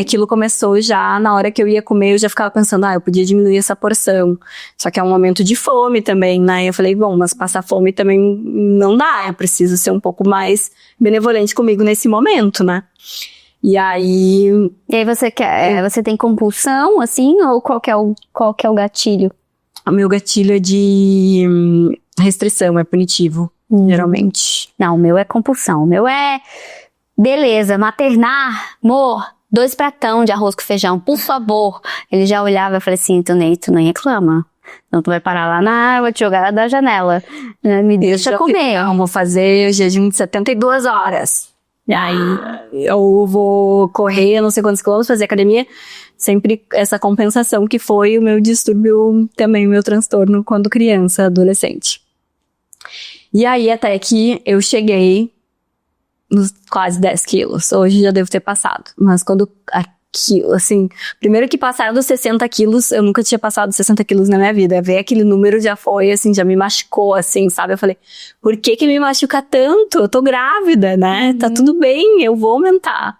Aquilo começou já na hora que eu ia comer, eu já ficava pensando, eu podia diminuir essa porção. Só que é um momento de fome também, né? E eu falei, bom, mas passar fome também não dá, eu preciso ser um pouco mais benevolente comigo nesse momento, né? E aí você tem compulsão, assim, ou qual que é o gatilho? O meu gatilho é de restrição, é punitivo. Geralmente. Não, o meu é compulsão. O meu é, beleza, maternar, amor, 2 pratão de arroz com feijão, por favor. Ele já olhava e falei assim, tu nem reclama. Então tu vai parar lá, vou te jogar da janela. Me deixa comer. Eu vou fazer jejum de 72 horas. E aí eu vou correr não sei quantos quilômetros, fazer academia. Sempre essa compensação que foi o meu distúrbio, também o meu transtorno quando criança, adolescente. E aí, até que eu cheguei nos quase 10 quilos. Hoje já devo ter passado. Mas quando aquilo, assim... Primeiro que passaram dos 60 quilos, eu nunca tinha passado 60 quilos na minha vida. Ver aquele número já foi, assim, já me machucou, assim, sabe? Eu falei, por que me machuca tanto? Eu tô grávida, né? Tá tudo bem, eu vou aumentar.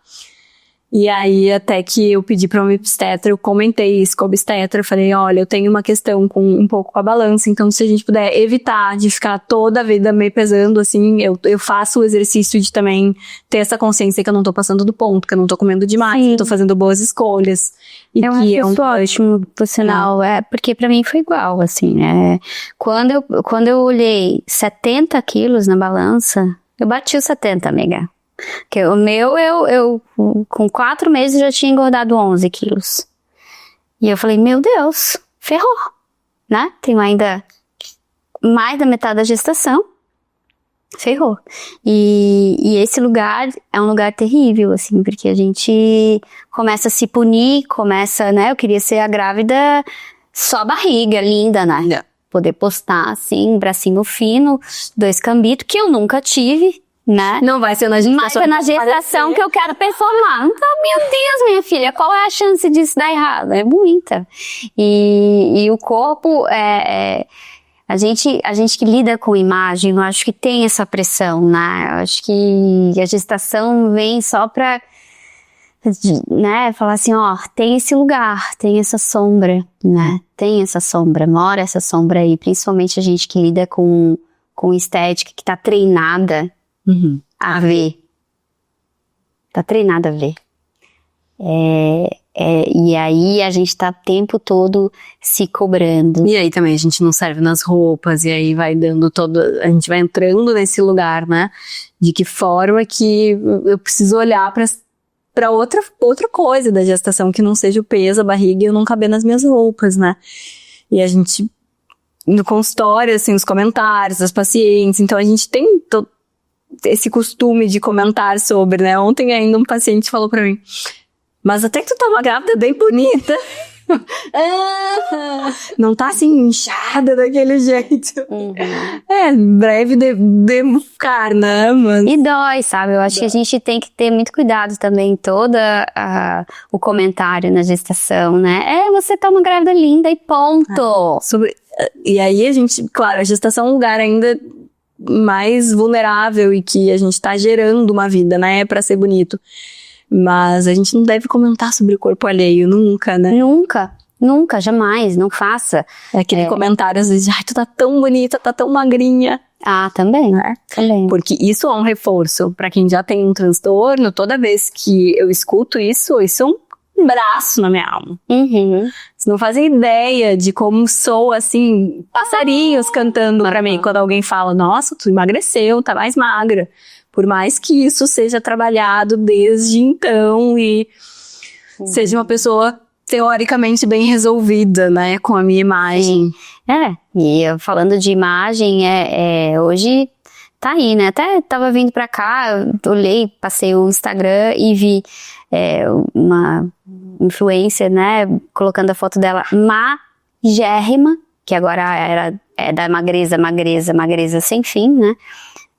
E aí, até que eu pedi pra uma obstetra, eu comentei isso com a obstetra, eu falei, olha, eu tenho uma questão com um pouco com a balança, então se a gente puder evitar de ficar toda a vida meio pesando, assim, eu faço o exercício de também ter essa consciência que eu não tô passando do ponto, que eu não tô comendo demais, que eu tô fazendo boas escolhas. E eu acho isso ótimo, por sinal, porque pra mim foi igual, assim, quando eu olhei 70 quilos na balança, eu bati os 70, amiga. Porque o meu, eu com 4 meses já tinha engordado 11 quilos. E eu falei, meu Deus, ferrou, né? Tenho ainda mais da metade da gestação. Ferrou. E esse lugar é um lugar terrível, assim, porque a gente começa a se punir, né? Eu queria ser a grávida só barriga, linda, né? Yeah. Poder postar, assim, bracinho fino, 2 cambitos, que eu nunca tive. Né? Não vai ser na gestação. Mas é na gestação que eu quero performar. Então, meu Deus, minha filha, qual é a chance disso dar errado? É muita. E o corpo, a gente que lida com imagem, eu acho que tem essa pressão, né? Eu acho que a gestação vem só pra, né, falar assim, ó, tem esse lugar, tem essa sombra, né? Tem essa sombra, mora essa sombra aí. Principalmente a gente que lida com estética, que tá treinada a ver. Tá treinada a ver. E aí a gente tá o tempo todo se cobrando. E aí também a gente não serve nas roupas, e aí vai dando a gente vai entrando nesse lugar, né? De que forma que eu preciso olhar pra outra coisa da gestação, que não seja o peso, a barriga e eu não caber nas minhas roupas, né? E a gente, no consultório, assim, os comentários das pacientes, então a gente tem esse costume de comentar sobre, né? Ontem ainda um paciente falou pra mim, mas até que tu tá uma grávida bem bonita. Não tá assim inchada daquele jeito. Breve de ficar, né? Mas... E dói, sabe? Eu acho que a gente tem que ter muito cuidado também, o comentário na gestação, né? Você tá uma grávida linda e ponto. E aí a gente, claro, a gestação é um lugar ainda mais vulnerável e que a gente tá gerando uma vida, né? É pra ser bonito. Mas a gente não deve comentar sobre o corpo alheio, nunca, né? Nunca, jamais, não faça. É aquele comentário, às vezes, ai, tu tá tão bonita, tá tão magrinha. Ah, também, também. Porque isso é um reforço. Pra quem já tem um transtorno, toda vez que eu escuto isso é um braço na minha alma. Vocês não fazem ideia de como sou, assim, passarinhos cantando pra mim quando alguém fala, nossa, tu emagreceu, tá mais magra. Por mais que isso seja trabalhado desde então e seja uma pessoa teoricamente bem resolvida, né, com a minha imagem. E falando de imagem, hoje tá aí, né, até tava vindo pra cá, olhei, passei o Instagram e vi uma influencer, né, colocando a foto dela magérrima, que agora é da magreza sem fim, né.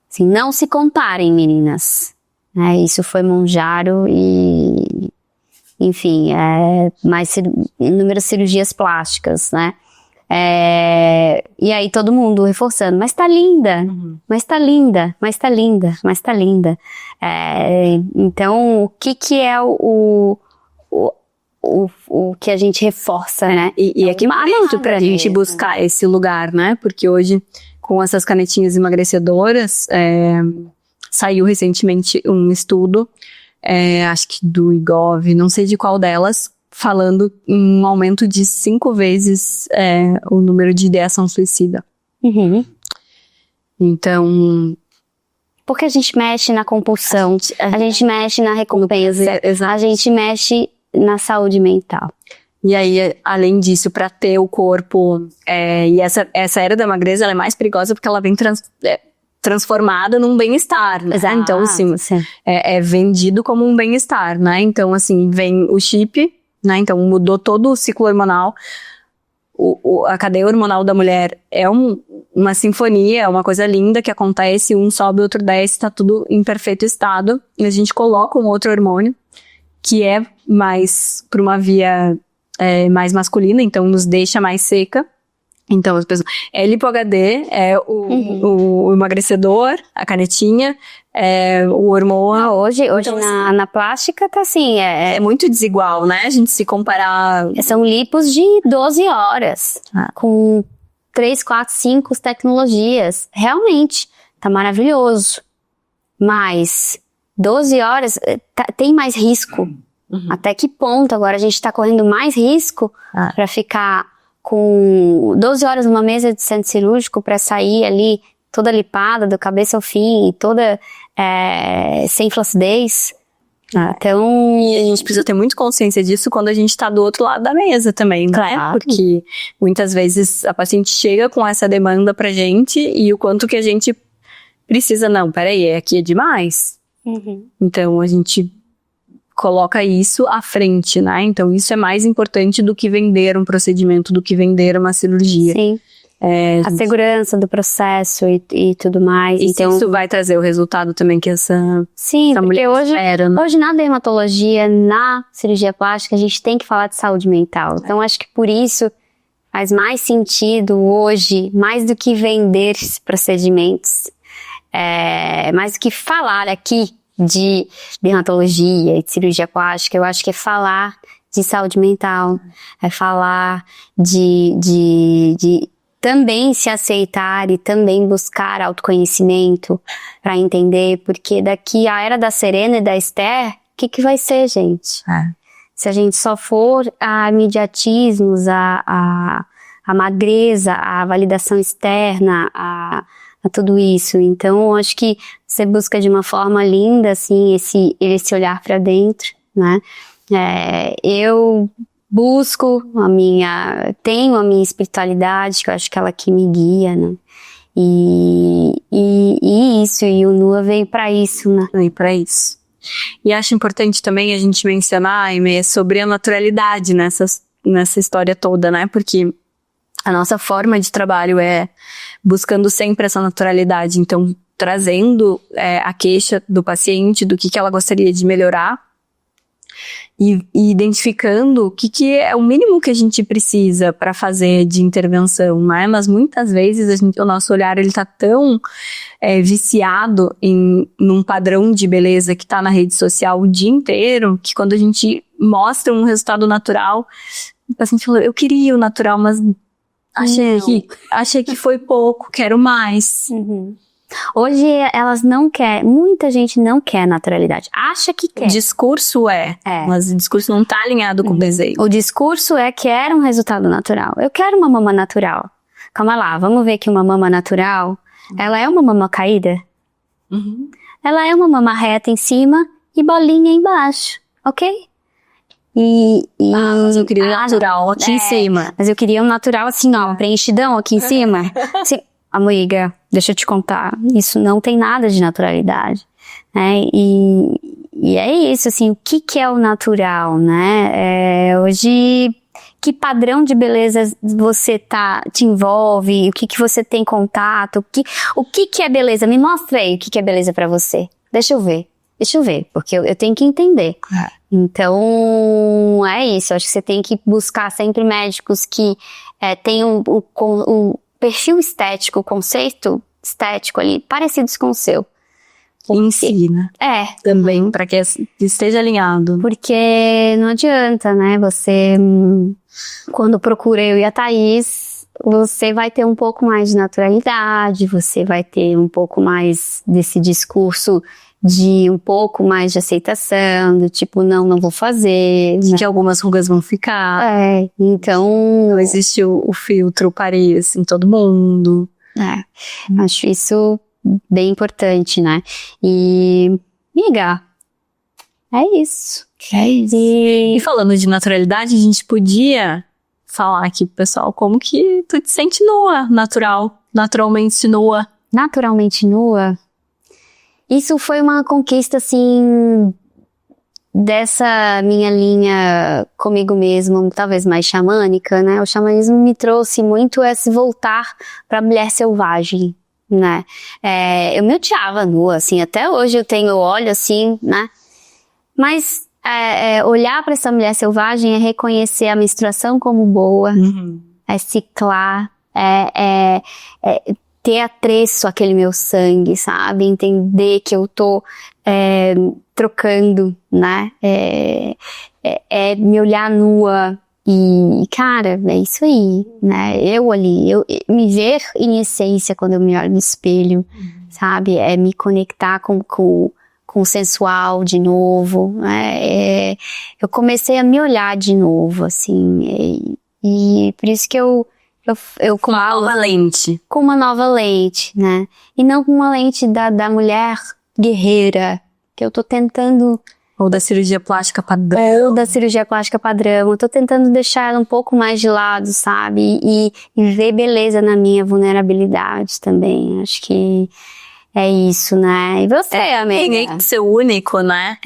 Assim, não se comparem, meninas. Isso foi Mounjaro e, enfim, inúmeras cirurgias plásticas, né? E aí todo mundo reforçando, mas tá linda, mas tá linda, mas tá linda, mas tá linda. Então, o que é o que a gente reforça, né? E é que bonito pra gente buscar esse lugar, né? Porque hoje, com essas canetinhas emagrecedoras, saiu recentemente um estudo, acho que do IGOV, não sei de qual delas, falando em um aumento de 5 vezes o número de ideação suicida. Então... Porque a gente mexe na compulsão, a gente mexe na recompensa, a gente mexe na saúde mental. E aí, além disso, pra ter o corpo... e essa era da magreza, ela é mais perigosa porque ela vem transformada num bem-estar, né? Exato. Então, assim, é vendido como um bem-estar, né? Então, assim, vem o chip, né? Então, mudou todo o ciclo hormonal. A cadeia hormonal da mulher é uma sinfonia, é uma coisa linda que acontece, um sobe, o outro desce, tá tudo em perfeito estado. E a gente coloca um outro hormônio, que é mais pra uma via... mais masculina, então nos deixa mais seca, Então, as pessoas... É lipo-HD, é o emagrecedor, a canetinha, é o Hormoa. Hoje Então, na plástica tá assim, É muito desigual, né? A gente se comparar... são lipos de 12 horas, com 3, 4, 5 tecnologias. Realmente, tá maravilhoso. Mas 12 horas tem mais risco. Até que ponto agora a gente tá correndo mais risco pra ficar com 12 horas numa mesa de centro cirúrgico pra sair ali toda lipada, do cabeça ao fim, toda sem flacidez. Então... E a gente precisa ter muito consciência disso quando a gente tá do outro lado da mesa também, Claro. né? Porque muitas vezes a paciente chega com essa demanda pra gente e o quanto que a gente precisa, não, peraí, aqui é demais. Então a gente coloca isso à frente, né? Então isso é mais importante do que vender um procedimento, do que vender uma cirurgia. Sim. A segurança do processo e tudo mais. E então, isso vai trazer o resultado também que essa porque mulher espera, né? hoje na dermatologia, na cirurgia plástica, a gente tem que falar de saúde mental. Então acho que por isso faz mais sentido hoje, mais do que vender procedimentos, mais do que falar aqui de dermatologia e de cirurgia plástica, eu acho que é falar de saúde mental, é falar de também se aceitar e também buscar autoconhecimento para entender, porque daqui a era da Serena e da Esther, o que vai ser, gente? Se a gente só for a imediatismos, a magreza, a validação externa, a tudo isso. Então, eu acho que você busca de uma forma linda, assim, esse olhar para dentro, né? Eu busco tenho a minha espiritualidade, que eu acho que ela que me guia, né? E o Nua veio para isso, né? Veio para isso. E acho importante também a gente mencionar, Aimee, sobre a naturalidade nessa história toda, né? Porque a nossa forma de trabalho é buscando sempre essa naturalidade, então trazendo a queixa do paciente, do que ela gostaria de melhorar e identificando o que é o mínimo que a gente precisa para fazer de intervenção, né? Mas muitas vezes o nosso olhar ele tá tão viciado num padrão de beleza que tá na rede social o dia inteiro, que quando a gente mostra um resultado natural, o paciente falou, eu queria o natural, mas achei que foi pouco, quero mais. Hoje elas não querem, muita gente não quer naturalidade, acha que quer. O discurso mas o discurso não tá alinhado com o desejo. O discurso quer um resultado natural. Eu quero uma mama natural. Calma lá, vamos ver que uma mama natural, ela é uma mama caída? Ela é uma mama reta em cima e bolinha embaixo, ok? Mas eu queria natural aqui em cima. Mas eu queria um natural assim, ó, preenchidão aqui em cima. Assim, amiga, deixa eu te contar, isso não tem nada de naturalidade, né? E é isso, assim, o que é o natural, né? Hoje, que padrão de beleza você te envolve, o que você tem contato, o que é beleza? Me mostra aí o que é beleza pra você. Deixa eu ver, porque eu tenho que entender. Então, é isso, acho que você tem que buscar sempre médicos que tenham o perfil estético, o conceito estético ali, parecidos com o seu. Ensina. Também, para que esteja alinhado. Porque não adianta, né? Você, quando procura eu e a Thaís, você vai ter um pouco mais de naturalidade, você vai ter um pouco mais desse discurso de um pouco mais de aceitação, do tipo, não vou fazer. Que algumas rugas vão ficar. Então... Não existe o filtro Paris em todo mundo. Acho isso bem importante, né? E, amiga, é isso. E falando de naturalidade, a gente podia falar aqui pro pessoal como que tu te sente nua, naturalmente nua. Naturalmente nua? Isso foi uma conquista, assim, dessa minha linha comigo mesma, talvez mais xamânica, né? O xamanismo me trouxe muito esse voltar pra mulher selvagem, né? Eu me odiava nua, assim, até hoje eu olho assim, né? Mas olhar pra essa mulher selvagem é reconhecer a menstruação como boa, é ciclar, ter apreço àquele meu sangue, sabe? Entender que eu tô trocando, né? Me olhar nua e, cara, é isso aí, né? Eu me ver em essência quando eu me olho no espelho, sabe? É me conectar com o sensual de novo, né? Eu comecei a me olhar de novo, assim, e por isso que eu Com uma nova lente. Com uma nova lente, né? E não com uma lente da mulher guerreira, que eu tô tentando... Ou da cirurgia plástica padrão. Ou da cirurgia plástica padrão. Eu tô tentando deixar ela um pouco mais de lado, sabe? E ver beleza na minha vulnerabilidade também. Acho que é isso, né? E você, amiga? Ninguém tem que ser único, né?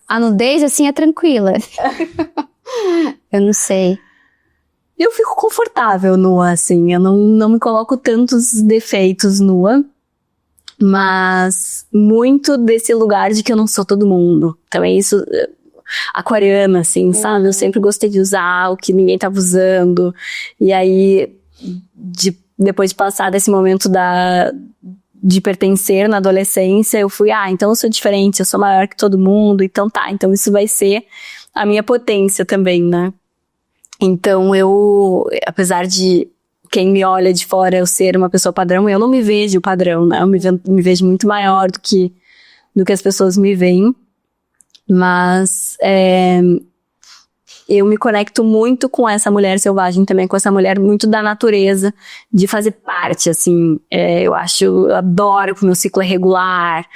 A nudez, assim, é tranquila. Eu não sei. Eu fico confortável nua, assim. Eu não me coloco tantos defeitos nua. Mas muito desse lugar de que eu não sou todo mundo. Também isso... Aquariana, assim, sabe? Eu sempre gostei de usar o que ninguém tava usando. E aí, depois de passar desse momento de pertencer na adolescência, eu fui, então eu sou diferente, eu sou maior que todo mundo. Então tá, então isso vai ser a minha potência também, né? Então apesar de quem me olha de fora eu ser uma pessoa padrão, eu não me vejo padrão, né? Eu me vejo muito maior do que as pessoas me veem. Mas eu me conecto muito com essa mulher selvagem também, com essa mulher muito da natureza, de fazer parte, assim. Eu adoro que o meu ciclo é regular,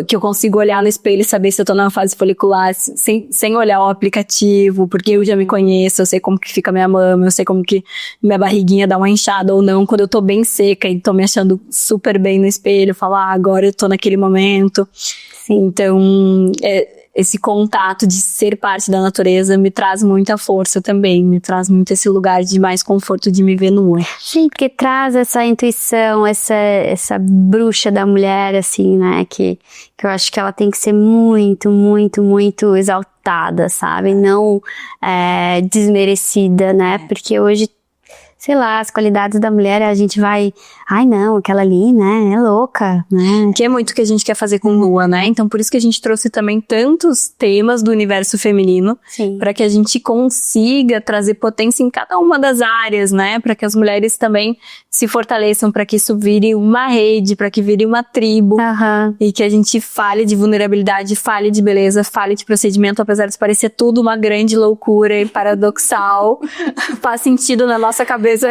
que eu consigo olhar no espelho e saber se eu tô numa fase folicular sem olhar o aplicativo, porque eu já me conheço, eu sei como que fica minha mama, eu sei como que minha barriguinha dá uma inchada ou não, quando eu tô bem seca e tô me achando super bem no espelho, eu falo, agora eu tô naquele momento. Sim. Então, esse contato de ser parte da natureza me traz muita força também, me traz muito esse lugar de mais conforto de me ver nua. Sim, porque traz essa intuição, essa bruxa da mulher, assim, né, que eu acho que ela tem que ser muito, muito, muito exaltada, sabe, não desmerecida, né, porque hoje, sei lá, as qualidades da mulher, a gente vai... Ai, não, aquela ali, né, é louca, né? Que é muito o que a gente quer fazer com Lua, né? Então, por isso que a gente trouxe também tantos temas do universo feminino. Sim. Para que a gente consiga trazer potência em cada uma das áreas, né? Para que as mulheres também se fortaleçam, para que isso vire uma rede, para que vire uma tribo. Uhum. E que a gente fale de vulnerabilidade, fale de beleza, fale de procedimento, apesar de parecer tudo uma grande loucura e paradoxal. Faz sentido na nossa cabeça.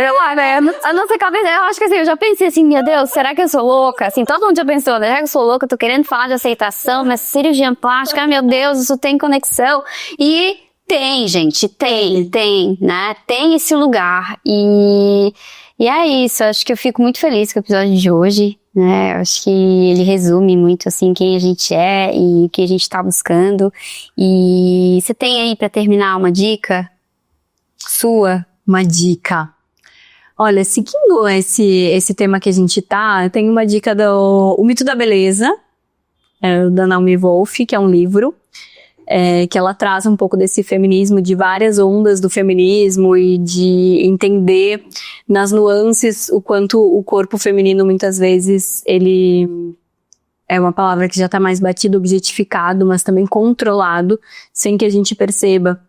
A nossa cabeça, eu acho que assim, eu já pensei assim, meu Deus, será que eu sou louca? Assim, todo mundo já pensou, né? Será que eu sou louca? Eu tô querendo falar de aceitação, mas cirurgia plástica, meu Deus, isso tem conexão. E tem, gente, tem, né? Tem esse lugar. E é isso, acho que eu fico muito feliz com o episódio de hoje, né? Eu acho que ele resume muito, assim, quem a gente é e o que a gente tá buscando. E você tem aí pra terminar uma dica sua? Uma dica. Olha, seguindo esse tema que a gente tá, tem uma dica do O Mito da Beleza, da Naomi Wolf, que é um livro, que ela traz um pouco desse feminismo, de várias ondas do feminismo e de entender nas nuances o quanto o corpo feminino, muitas vezes, ele é uma palavra que já tá mais batido, objetificado, mas também controlado, sem que a gente perceba.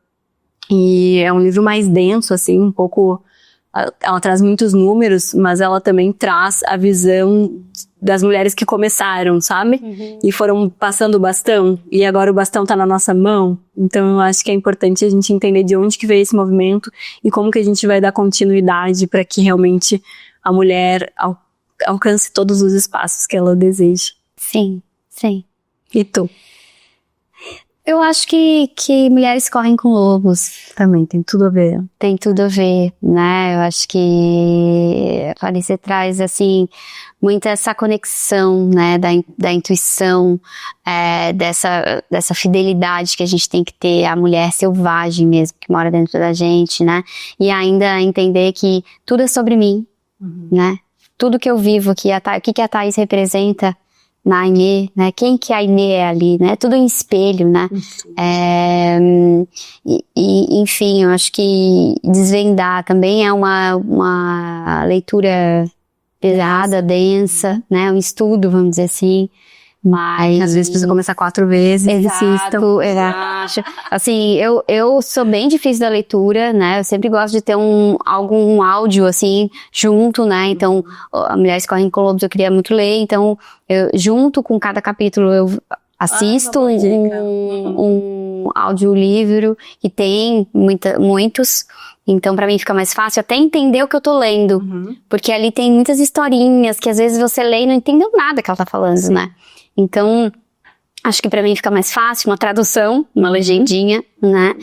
E é um livro mais denso, assim, um pouco... Ela traz muitos números, mas ela também traz a visão das mulheres que começaram, sabe? Uhum. E foram passando o bastão, e agora o bastão tá na nossa mão. Então eu acho que é importante a gente entender de onde que veio esse movimento e como que a gente vai dar continuidade para que realmente a mulher alcance todos os espaços que ela deseja. Sim, sim. E tu? Eu acho que mulheres correm com lobos. Também tem tudo a ver. Tem tudo a ver, né? Eu acho que a Clarice traz, assim, muita essa conexão, né? Da intuição, dessa fidelidade que a gente tem que ter à mulher selvagem mesmo, que mora dentro da gente, né? E ainda entender que tudo é sobre mim, né? Tudo que eu vivo aqui, o que a Thaís representa na Ainê, né? Quem que a Ainê é ali, né? Tudo em espelho, né? Enfim, eu acho que desvendar também é uma leitura pesada, densa, né? Um estudo, vamos dizer assim. Mas Às vezes precisa começar 4 vezes. Exato, exato. Assim, eu sou bem difícil da leitura, né? Eu sempre gosto de ter algum áudio, assim, junto, né? Então, a Mulheres Correm com Lobos eu queria muito ler, então, junto com cada capítulo eu assisto um audiolivro que tem muitos. Então, pra mim fica mais fácil até entender o que eu tô lendo. Porque ali tem muitas historinhas que às vezes você lê e não entendeu nada que ela tá falando, né? Então, acho que pra mim fica mais fácil, uma tradução, uma legendinha, né?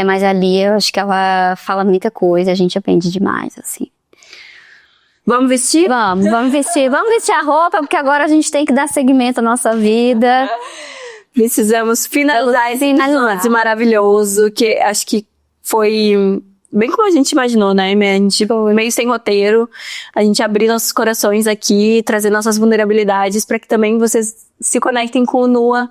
Mas ali eu acho que ela fala muita coisa, a gente aprende demais, assim. Vamos vestir? Vamos vestir a roupa, porque agora a gente tem que dar seguimento à nossa vida. Precisamos finalizar esse episódio maravilhoso, que acho que foi bem como a gente imaginou, né? A gente meio sem roteiro, a gente abrir nossos corações aqui, trazer nossas vulnerabilidades para que também vocês se conectem com o Nua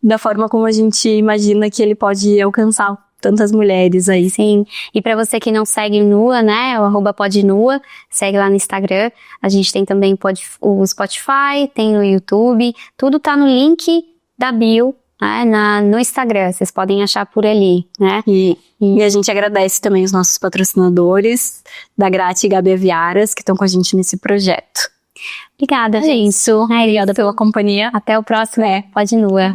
da forma como a gente imagina que ele pode alcançar tantas mulheres aí. Sim, e pra você que não segue o Nua, né, o @podnua, segue lá no Instagram. A gente tem também o Spotify, tem no YouTube, tudo tá no link da bio, né, no Instagram, vocês podem achar por ali, né? E a gente agradece também os nossos patrocinadores, da Grati e Gabi Aviaras, que estão com a gente nesse projeto. Obrigada, gente. Obrigada pela companhia. Até o próximo, Pode Nua.